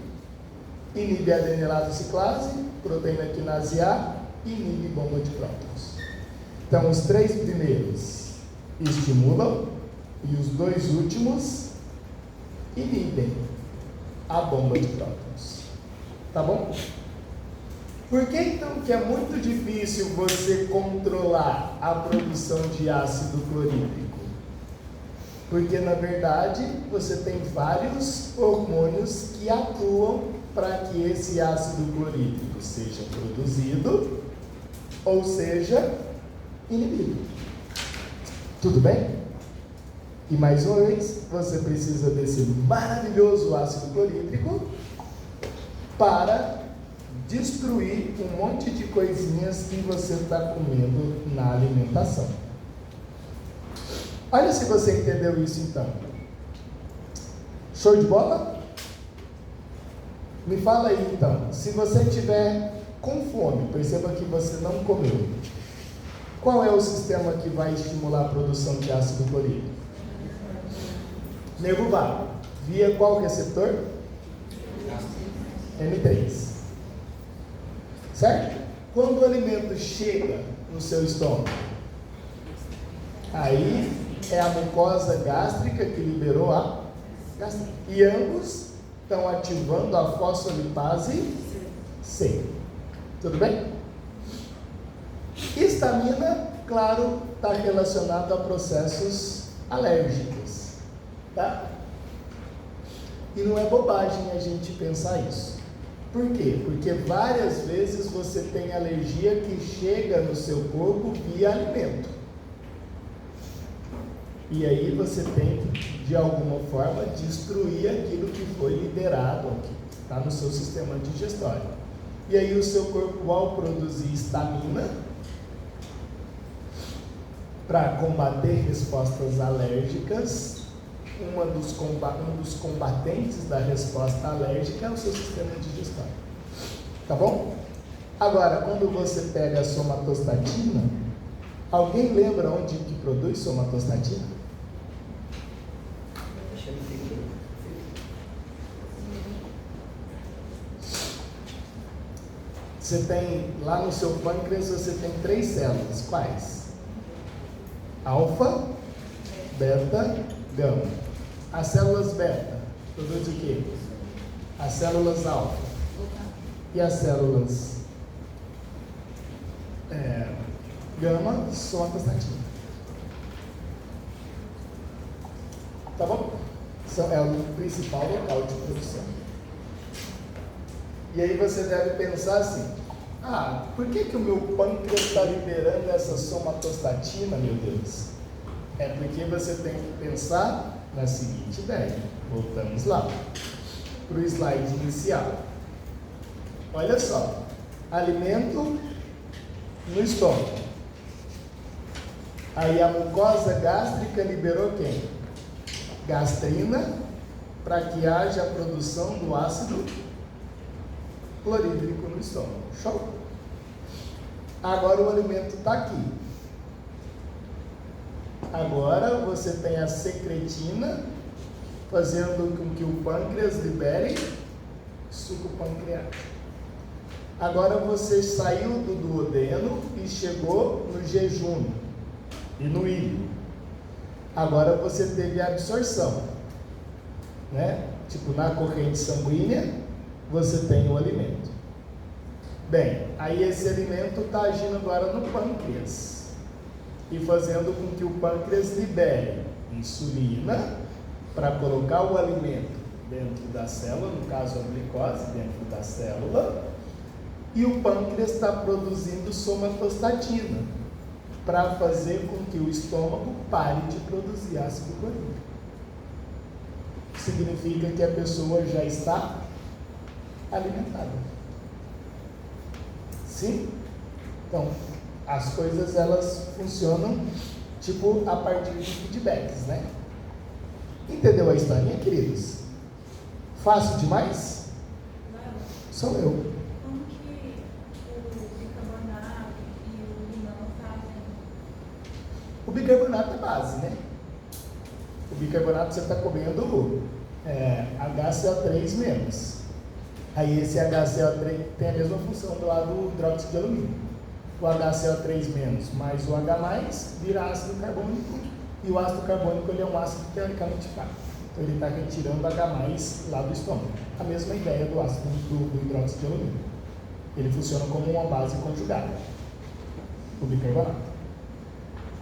Speaker 1: inibe a adenilato ciclase, proteína quinase A, inibe bomba de prótons. Então, os 3 primeiros estimulam e os 2 últimos inibem a bomba de prótons. Tá bom? Por que então que é muito difícil você controlar a produção de ácido clorídrico? Porque, na verdade, você tem vários hormônios que atuam para que esse ácido clorídrico seja produzido ou seja inibido. Tudo bem? E mais uma vez, você precisa desse maravilhoso ácido clorídrico para destruir um monte de coisinhas que você está comendo na alimentação. Olha se você entendeu isso então. Show de bola? Me fala aí então, se você estiver com fome, perceba que você não comeu. Qual é o sistema que vai estimular a produção de ácido clorídrico? Nervo vago. Via qual receptor? M3. Certo? Quando o alimento chega no seu estômago, aí é a mucosa gástrica que liberou a gastrina. E ambos estão ativando a fosfolipase C. Tudo bem? Histamina, claro, está relacionado a processos alérgicos. Tá? E não é bobagem a gente pensar isso. Por quê? Porque várias vezes você tem alergia que chega no seu corpo via alimento. E aí você tem que, de alguma forma, destruir aquilo que foi liberado aqui, que está no seu sistema digestório. E aí o seu corpo, ao produzir histamina, para combater respostas alérgicas, um dos combatentes da resposta alérgica é o seu sistema digestório. Tá bom? Agora, quando você pega a somatostatina, alguém lembra onde que produz somatostatina? Você tem, lá no seu pâncreas, você tem 3 células. Quais? Alfa, beta, gama. As células beta produzem o quê? As células alfa. E as células gama, somatostatina. Tá bom? É o principal local de produção. E aí você deve pensar assim: por que o meu pâncreas está liberando essa somatostatina, meu Deus? É porque você tem que pensar na seguinte ideia. Voltamos lá para o slide inicial. Olha só, alimento no estômago. Aí a mucosa gástrica liberou quem? Gastrina, para que haja a produção do ácido clorídrico no estômago. Show? Agora o alimento está aqui. Agora você tem a secretina fazendo com que o pâncreas libere suco pancreático. Agora você saiu do duodeno e chegou no jejum e no íleo. Agora você teve a absorção, né? Tipo, na corrente sanguínea você tem o alimento. Bem, aí esse alimento está agindo agora no pâncreas e fazendo com que o pâncreas libere insulina para colocar o alimento dentro da célula, no caso a glicose dentro da célula, e o pâncreas está produzindo somatostatina para fazer com que o estômago pare de produzir ácido clorídrico. Significa que a pessoa já está alimentada. Sim? Então, as coisas elas funcionam tipo a partir de feedbacks, né? Entendeu a historinha, queridos? Fácil demais?
Speaker 3: Não.
Speaker 1: Sou eu.
Speaker 3: Como que o bicarbonato e o limão fazem?
Speaker 1: O bicarbonato é base, né? O bicarbonato você está comendo HCO3 menos. Aí esse HCO3 tem a mesma função do lado do hidróxido de alumínio. o HCO3- mais o H+, vira ácido carbônico, e o ácido carbônico ele é um ácido teoricamente fraco. Então ele está retirando o H+ lá do estômago. A mesma ideia do ácido do hidróxido de alumínio. Ele funciona como uma base conjugada, o bicarbonato.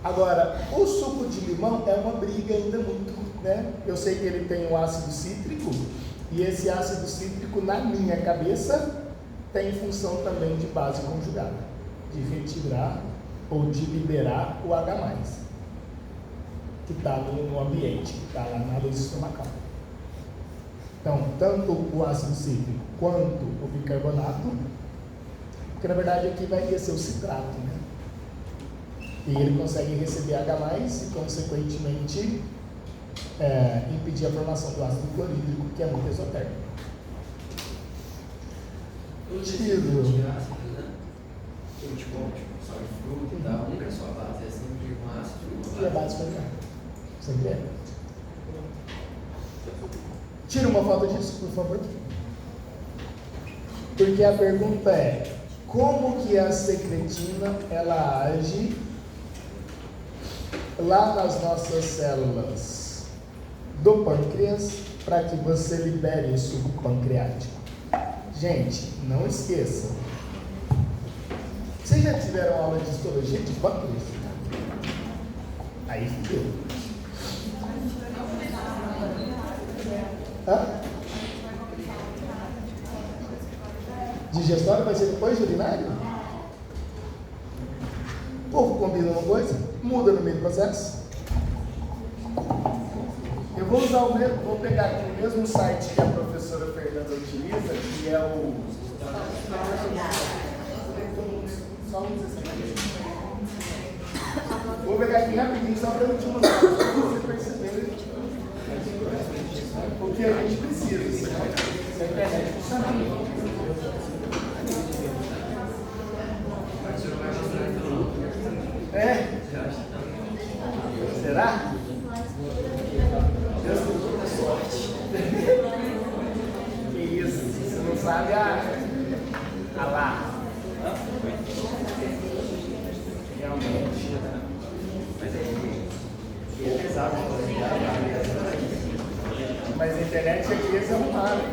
Speaker 1: Agora, o suco de limão é uma briga ainda muito, né? Eu sei que ele tem um ácido cítrico, e esse ácido cítrico, na minha cabeça, tem função também de base conjugada, de retirar ou de liberar o H+, que está no ambiente, que está lá na luz estomacal. Então, tanto o ácido cítrico quanto o bicarbonato, porque na verdade aqui vai ser o citrato, né? E ele consegue receber H+, e consequentemente impedir a formação do ácido clorídrico, que é muito exotérmico.
Speaker 2: Tiro. Tipo, só de fruta e tal, nunca é só a base, é sempre um ácido.
Speaker 1: E a base familiar. Sempre é. Tira uma foto disso, por favor. Porque a pergunta é: como que a secretina ela age lá nas nossas células do pâncreas para que você libere o suco pancreático? Gente, não esqueça. Vocês já tiveram aula de histologia de pâncreas? Aí fudeu. Hã? Digestório vai ser depois do urinário? O povo combina uma coisa, muda no meio do processo. Eu vou usar vou pegar aqui o mesmo site que a professora Fernanda utiliza, que é o... Vou pegar aqui rapidinho só para eu te mostrar, para você perceber o que a gente precisa. Se a internet funcionar. É? Será? Deus tem muita sorte. Que isso? Você não sabe a lá. Realmente. É pesado. Mas a internet aqui eles arrumaram.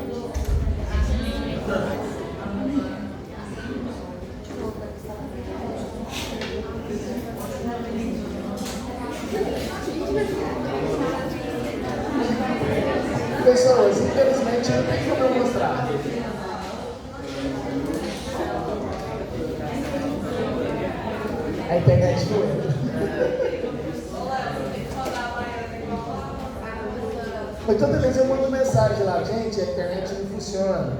Speaker 1: Pessoas, infelizmente não tem como eu mostrar. A internet não entra. Mas toda vez eu mando mensagem lá, gente, a internet não funciona.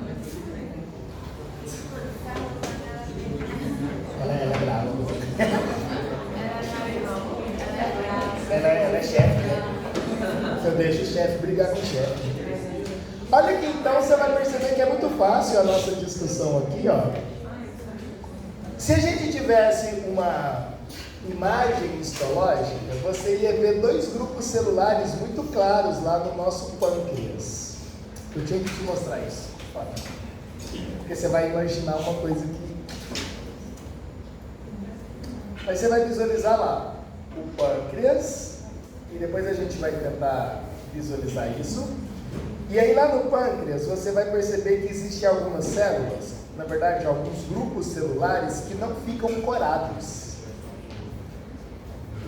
Speaker 1: Ela é brava. Ela é chefe, né? Eu deixo o chefe brigar com o chefe. Olha aqui, então você vai perceber que é muito fácil a nossa discussão aqui, ó. Se a gente tivesse uma imagem histológica, você ia ver dois grupos celulares muito claros lá no nosso pâncreas. Eu tinha que te mostrar isso. Olha. Porque você vai imaginar uma coisa aqui. Aí você vai visualizar lá o pâncreas, e depois a gente vai tentar visualizar isso. E aí lá no pâncreas você vai perceber que existem algumas células, na verdade alguns grupos celulares que não ficam corados.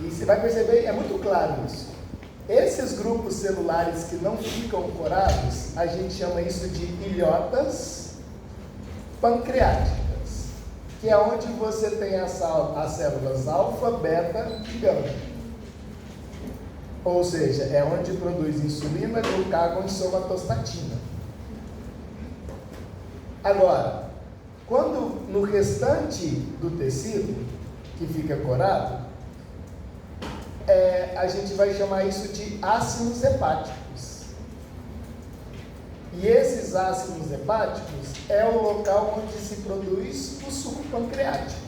Speaker 1: E você vai perceber, é muito claro isso. Esses grupos celulares que não ficam corados, a gente chama isso de ilhotas pancreáticas, que é onde você tem as células alfa, beta e gama. Ou seja, é onde produz insulina, glucagon e somatostatina. Agora, quando no restante do tecido, que fica corado, a gente vai chamar isso de ácidos hepáticos. E esses ácidos hepáticos é o local onde se produz o suco pancreático.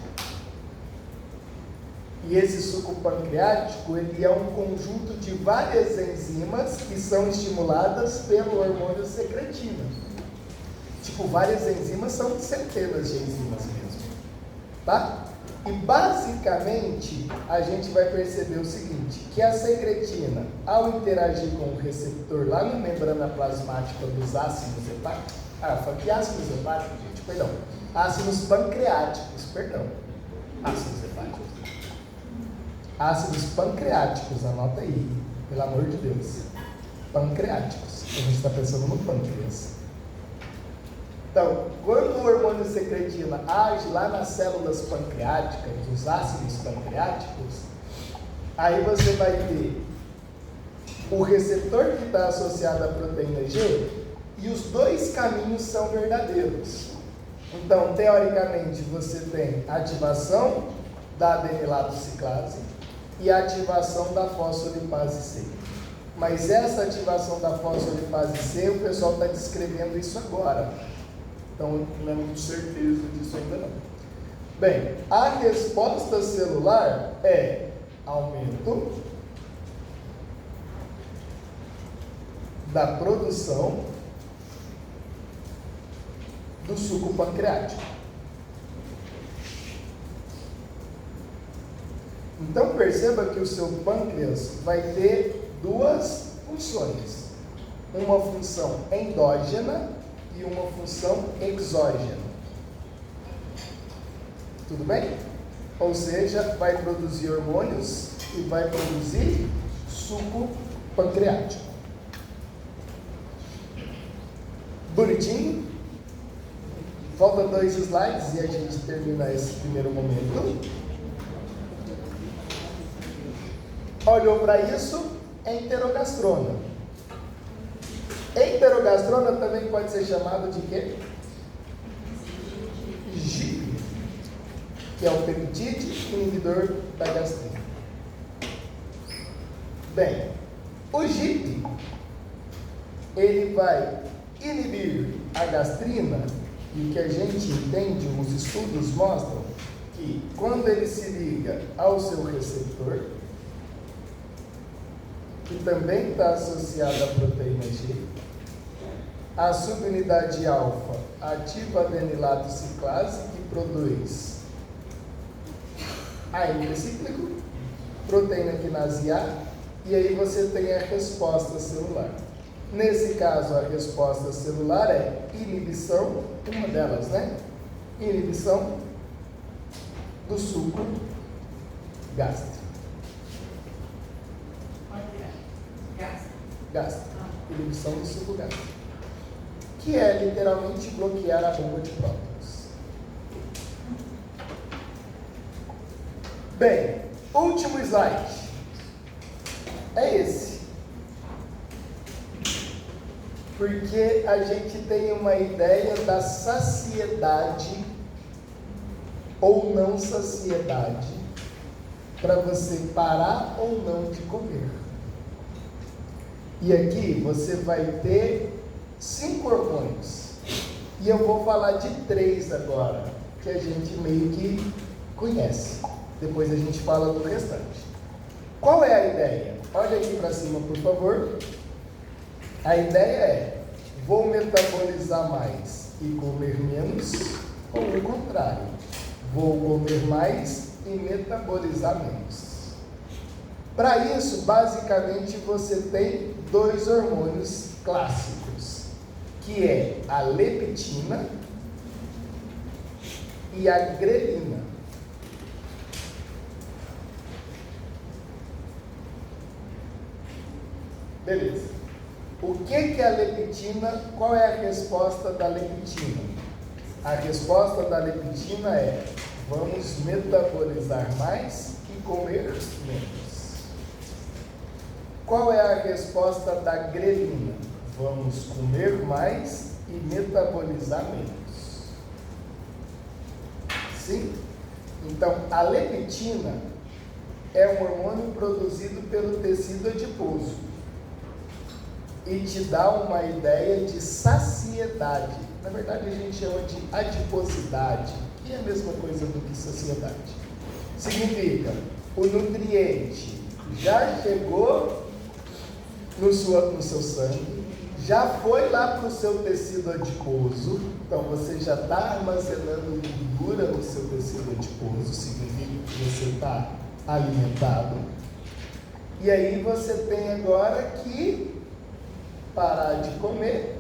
Speaker 1: E esse suco pancreático, ele é um conjunto de várias enzimas que são estimuladas pelo hormônio secretina. Tipo, várias enzimas são centenas de enzimas mesmo. Tá? E basicamente a gente vai perceber o seguinte, que a secretina, ao interagir com o receptor lá na membrana plasmática dos ácidos hepáticos, falei que ácidos hepáticos, gente, perdão, ácidos pancreáticos, perdão, ácidos hepáticos, ácidos pancreáticos, anota aí, pelo amor de Deus, pancreáticos, a gente está pensando no pâncreas. Então, quando o hormônio secretina age lá nas células pancreáticas, os ácidos pancreáticos, aí você vai ter o receptor que está associado à proteína G e os dois caminhos são verdadeiros. Então, teoricamente, você tem ativação da adenilatociclase e ativação da fosfolipase C. Mas essa ativação da fosfolipase C, o pessoal está descrevendo isso agora. Então, não é muito certeza disso ainda não. Bem, a resposta celular é aumento da produção do suco pancreático. Então, perceba que o seu pâncreas vai ter duas funções. Uma função endógena e uma função exógena. Tudo bem? Ou seja, vai produzir hormônios e vai produzir suco pancreático. Bonitinho? Faltam 2 slides e a gente termina esse primeiro momento. Olhou para isso? Enterogastrona. Enterogastrona também pode ser chamado de quê? GIP, que é o peptide inibidor da gastrina. Bem, o GIP, ele vai inibir a gastrina, e o que a gente entende, os estudos mostram que quando ele se liga ao seu receptor, que também está associado à proteína G, a subunidade alfa ativa a adenilatociclase, que produz AMP cíclico, proteína quinase A, e aí você tem a resposta celular. Nesse caso, a resposta celular é inibição, uma delas, né? Inibição do suco gástrico. Gástrico. Inibição do suco gástrico. Que é literalmente bloquear a bomba de prótons. Bem, último slide. É esse. Porque a gente tem uma ideia da saciedade ou não saciedade para você parar ou não de comer. E aqui você vai ter 5 hormônios. E eu vou falar de 3 agora, que a gente meio que conhece. Depois a gente fala do restante. Qual é a ideia? Olha aqui para cima, por favor. A ideia é, vou metabolizar mais e comer menos, ou o contrário, vou comer mais e metabolizar menos. Para isso, basicamente, você tem 2 hormônios clássicos, que é a leptina e a grelina. Beleza. O que é a leptina? Qual é a resposta da leptina? A resposta da leptina é: vamos metabolizar mais e comer menos. Qual é a resposta da grelina? Vamos comer mais e metabolizar menos. Sim? Então, a leptina é um hormônio produzido pelo tecido adiposo e te dá uma ideia de saciedade. Na verdade, a gente chama de adiposidade, que é a mesma coisa do que saciedade. Significa, o nutriente já chegou no seu sangue, já foi lá para o seu tecido adiposo, então você já está armazenando gordura no seu tecido adiposo, significa que você está alimentado. E aí você tem agora que parar de comer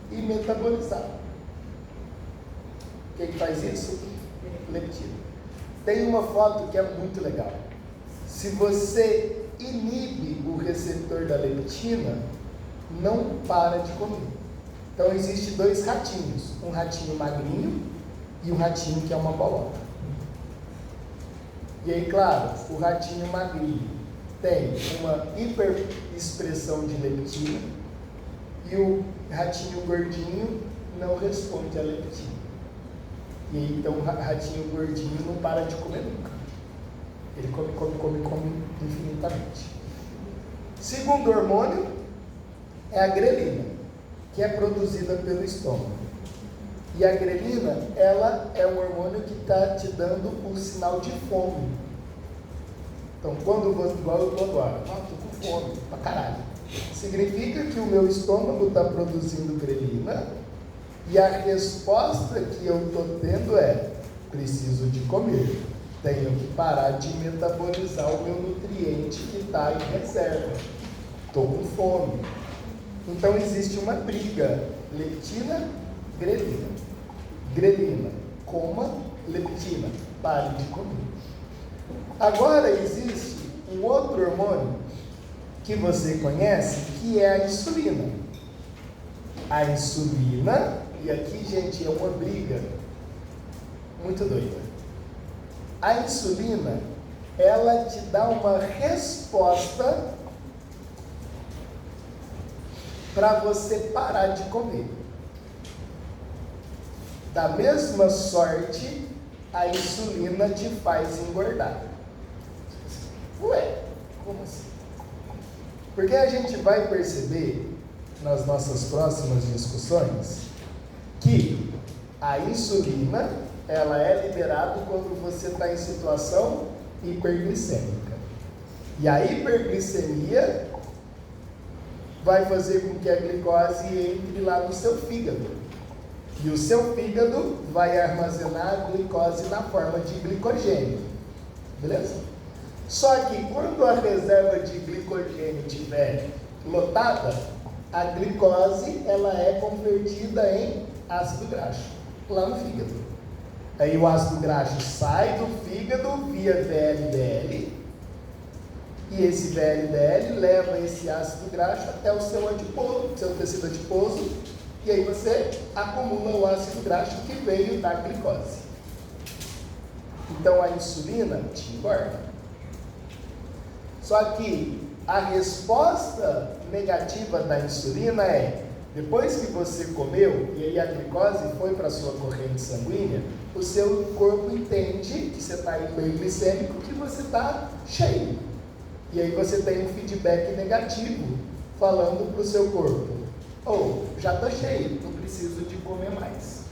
Speaker 1: e metabolizar. O que faz isso? Leptina. Tem uma foto que é muito legal. Se você inibe o receptor da leptina, não para de comer. Então existem dois ratinhos, um ratinho magrinho e um ratinho que é uma bolota. E aí, claro, o ratinho magrinho tem uma hiperexpressão de leptina e o ratinho gordinho não responde à leptina. E aí, então o ratinho gordinho não para de comer nunca. Ele come infinitamente. Segundo hormônio é a grelina, que é produzida pelo estômago. E a grelina, ela é um hormônio que está te dando um sinal de fome. Então, quando você, igual eu estou agora, estou com fome pra caralho. Significa que o meu estômago está produzindo grelina e a resposta que eu estou tendo é: preciso de comer. Tenho que parar de metabolizar o meu nutriente que está em reserva. Estou com fome. Então existe uma briga: leptina, grelina. Grelina, coma, leptina, pare de comer. Agora existe um outro hormônio que você conhece, que é a insulina. A insulina, e aqui, gente, é uma briga muito doida. A insulina, ela te dá uma resposta para você parar de comer. Da mesma sorte, a insulina te faz engordar. Ué, como assim? Porque a gente vai perceber nas nossas próximas discussões que a insulina, ela é liberada quando você está em situação hiperglicêmica. E a hiperglicemia vai fazer com que a glicose entre lá no seu fígado. E o seu fígado vai armazenar a glicose na forma de glicogênio. Beleza? Só que quando a reserva de glicogênio estiver lotada, a glicose ela é convertida em ácido graxo, lá no fígado. Aí o ácido graxo sai do fígado via VLDL, e esse VLDL leva esse ácido graxo até o seu adiposo, seu tecido adiposo, e aí você acumula o ácido graxo que veio da glicose. Então a insulina te engorda. Só que a resposta negativa da insulina é: depois que você comeu e aí a glicose foi para a sua corrente sanguínea, o seu corpo entende que você está hiperglicêmico, que você está cheio. E aí você tem um feedback negativo falando para o seu corpo: já estou cheio, não preciso de comer mais.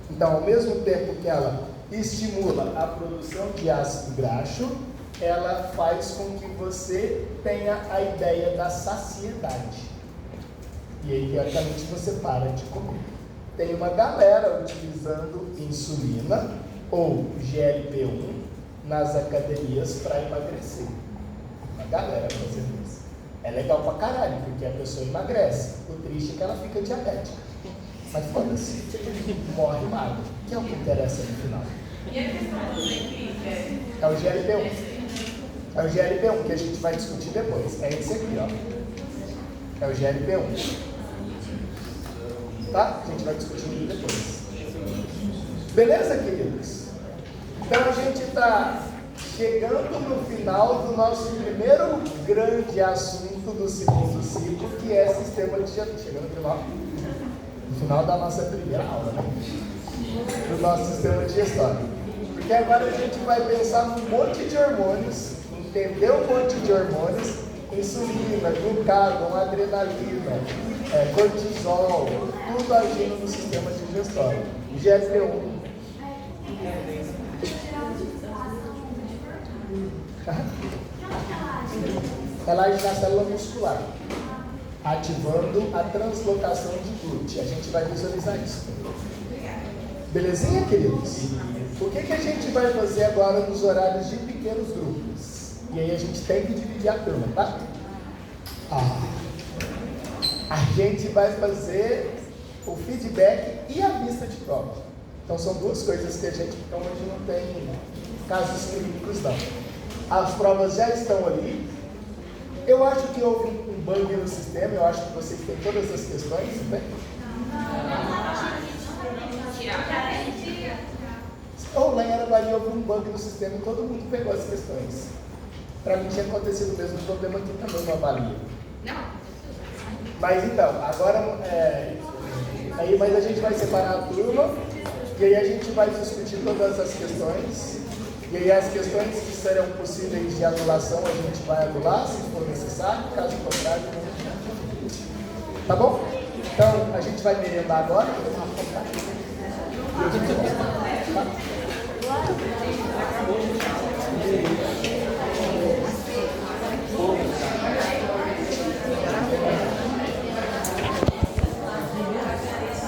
Speaker 1: Então, ao mesmo tempo que ela estimula a produção de ácido graxo, ela faz com que você tenha a ideia da saciedade. E aí, teoricamente, você para de comer. Tem uma galera utilizando insulina ou GLP-1 nas academias para emagrecer. Uma galera fazendo isso. É legal pra caralho, porque a pessoa emagrece. O triste é que ela fica diabética. Mas foda-se, morre magro, que é o que interessa no final.
Speaker 5: E a questão também que
Speaker 1: é o GLP-1. É o GLP-1 que a gente vai discutir depois. É esse aqui, ó. É o GLP-1. Tá? A gente vai discutir depois. Beleza, queridos? Então a gente está chegando no final do nosso primeiro grande assunto do segundo ciclo, que é sistema digestório. Chegando no final da nossa primeira aula, né? Do nosso sistema digestório. Porque agora a gente vai pensar num monte de hormônios, entender um monte de hormônios: insulina, glucagon, adrenalina, cortisol, tudo agindo no sistema digestório. GLP-1. Ela age na célula muscular. ativando a translocação de glúteo. A gente vai visualizar isso. Belezinha, queridos? O que a gente vai fazer agora nos horários de pequenos grupos? E aí a gente tem que dividir a turma, tá? A gente vai fazer o feedback e a vista de prova. Então são duas coisas que a gente, então hoje não tem casos clínicos não. As provas já estão ali. Eu acho que houve um bug no sistema, eu acho que vocês têm todas as questões, né? Ou lá em Araguari houve um bug no sistema e todo mundo pegou as questões. Para mim tinha acontecido o mesmo problema aqui também no Avalia. Mas então, agora mas a gente vai separar a turma e aí a gente vai discutir todas as questões. E aí as questões que serão possíveis de anulação a gente vai anular se for necessário, caso contrário não. Tá bom? Então a gente vai merendar agora.